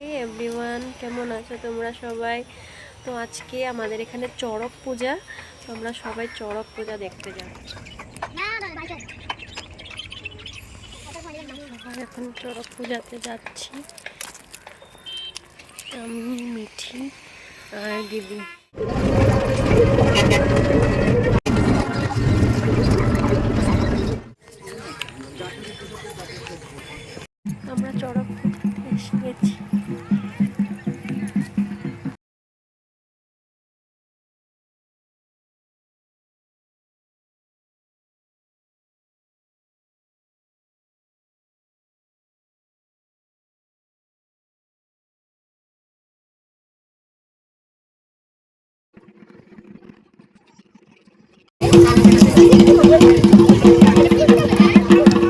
Everyone, কেমন আছো তোমরা সবাই? তো আজকে আমাদের এখানে চড়ক পূজা। তো আমরা সবাই চড়ক পূজা দেখতে যাচ্ছি। এখন চড়ক পূজাতে যাচ্ছি আমি, মিঠি আর দিদি। আমরা চড়ক পূজাতে এসে গেছি।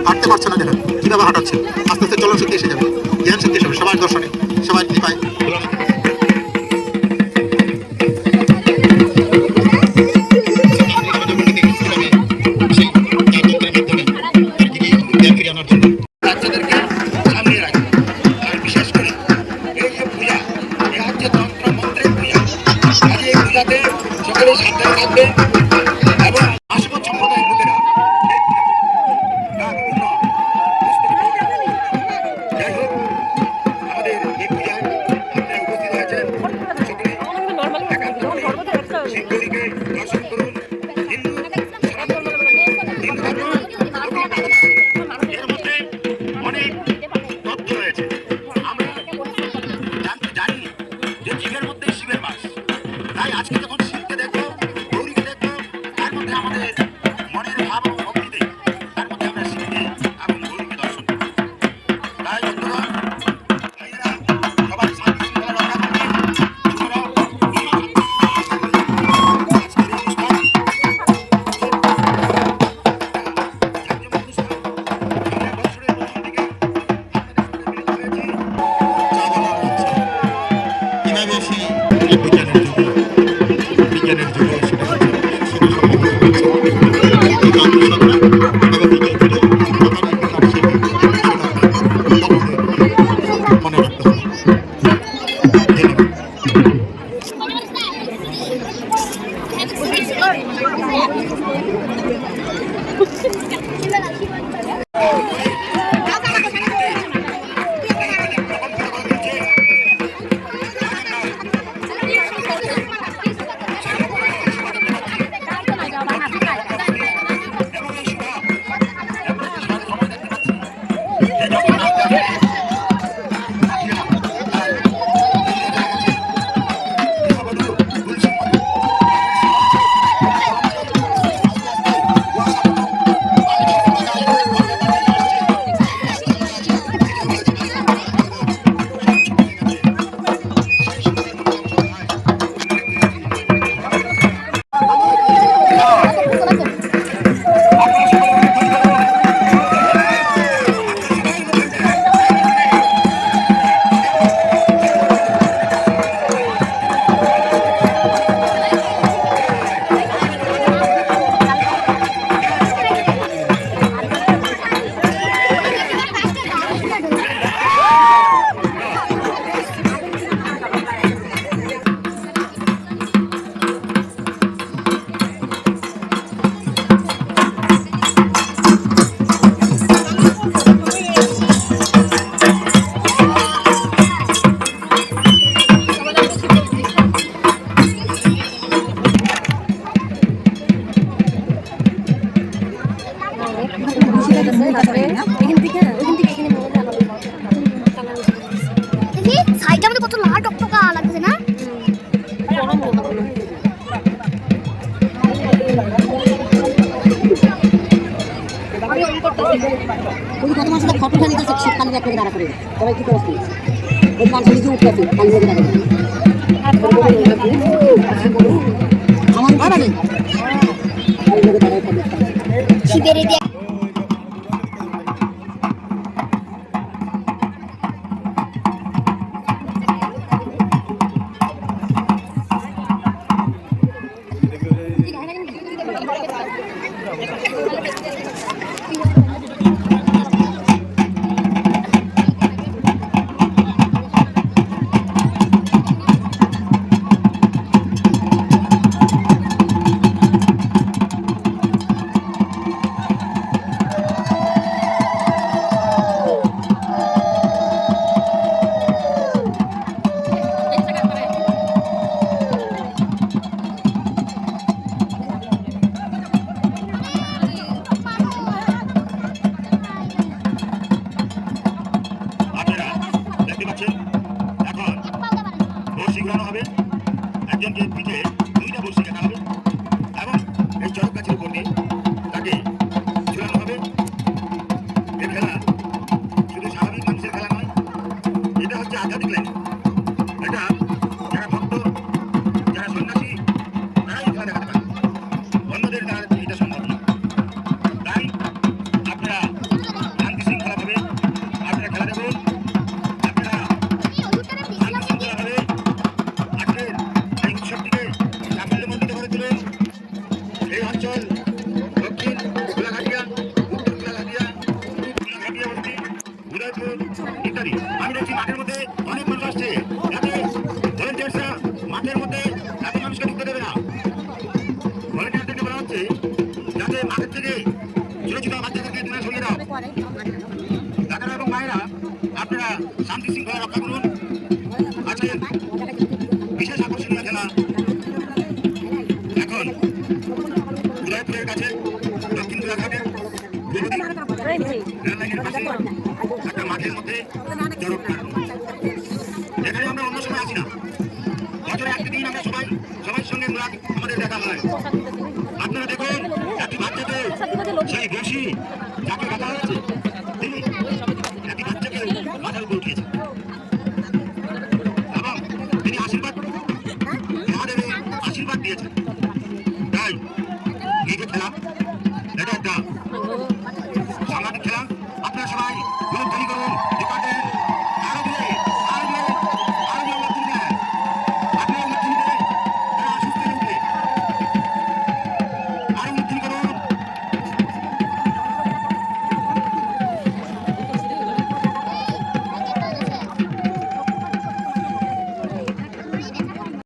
হাঁটতে পারছে না, দেখেন কিভাবে হাঁটাচ্ছে। আস্তে আস্তে চলন শক্তি এসে যাবে, জ্ঞান শক্তি এসে যাবে, সবার দর্শনে সবার কৃপায়। বাচ্চাদেরকে সামনে রাখবে, আর বিশেষ করে এই যে পূজা, এটা হচ্ছে তন্ত্র মন্ত্রের পূজা। আজ এই পূজাতে সকলে সাবধানে থাকবে এবং আসব সম্প্রদায়ের লোকেরা যাই হোক আমাদের এই পূজায় আপনারা উপস্থিত হয়েছেন, সকলে শিবগৌরীকে দর্শন করুন। হিন্দু হিন্দু ধর্ম এর মধ্যে অনেক তথ্য রয়েছে। আমরা জানি যে জীবের মধ্যে শিবের বাস, তাই আজকে যখন শিবকে দেখবো, গৌরীকে দেখবো, তার মধ্যে আমাদের মনের ভাব এবং ভক্তিতে তার মধ্যে আমরা শিবকে এবং গৌরীকে দর্শন করব। তাই বন্ধুরা, ভাইয়েরা, সবাই শান্তি শৃঙ্খলা রক্ষা করবেন। ছোটরাও আজকের এই অনুষ্ঠান জাঁকজমক অনুষ্ঠান। আমরা বছরের প্রথম দিকে আপনাদের সঙ্গে মিলিত হয়েছি। চা বানানো হচ্ছে কিভাবে সেই বিজ্ঞানের যুগে সেটা সেটা সম্ভব হয়েছে। এই তান্ত্রিকরা এবং বিজ্ঞান থেকে কথাটা কথা শিখে সেটা আপনাদের মনে রাখতে হবে। ধন্যবাদ। সাইডটা আমাদের কত লাল টকটকা লাগছে না? তোমার সাথে ফটো খালি তো শিক্ষানি একটা দাঁড়া করে সবাই কি করছিস ওই মানুষ নিজে উঠতেছে খালি হয়ে দাঁড়া আমার ভালো লাগে শিবের দিয়ে দেখলেন, এটা যারা ভক্ত, যারা সন্ন্যাসী, তারাই খেলা দেখাতে পারে, অন্যদের দ্বারা এটা সম্ভব না। তাই আপনারা শান্তি শৃঙ্খলাভাবে আপনারা খেলা দেখুন, আপনারা শান্তি শৃঙ্খলাভাবে আজকের এই উৎসবটিকে সাফল্যমণ্ডিত করে তুলুন। এই অঞ্চল দক্ষিণ গোলাঘাটিয়া, উত্তর গোলাঘাটিয়া, গোলাঘাটিয়া বস্তি, উদয়পুর ইত্যাদি। আমি দেখছি মাঠের মধ্যে অনেক মানুষ আসছে, যাতে ভলেন্টিয়ার্সরা মাঠের মধ্যে যাতে মানুষকে ঢুকতে দেবে না। ভলেন্টিয়ারদেরকে বলা হচ্ছে যাতে মাঠের থেকে ছোট ছোট বাচ্চাদেরকে দূরে সরিয়ে দাও। দাদারা এবং মায়েরা আপনারা শান্তি শৃঙ্খলা রক্ষা করুন। আজকে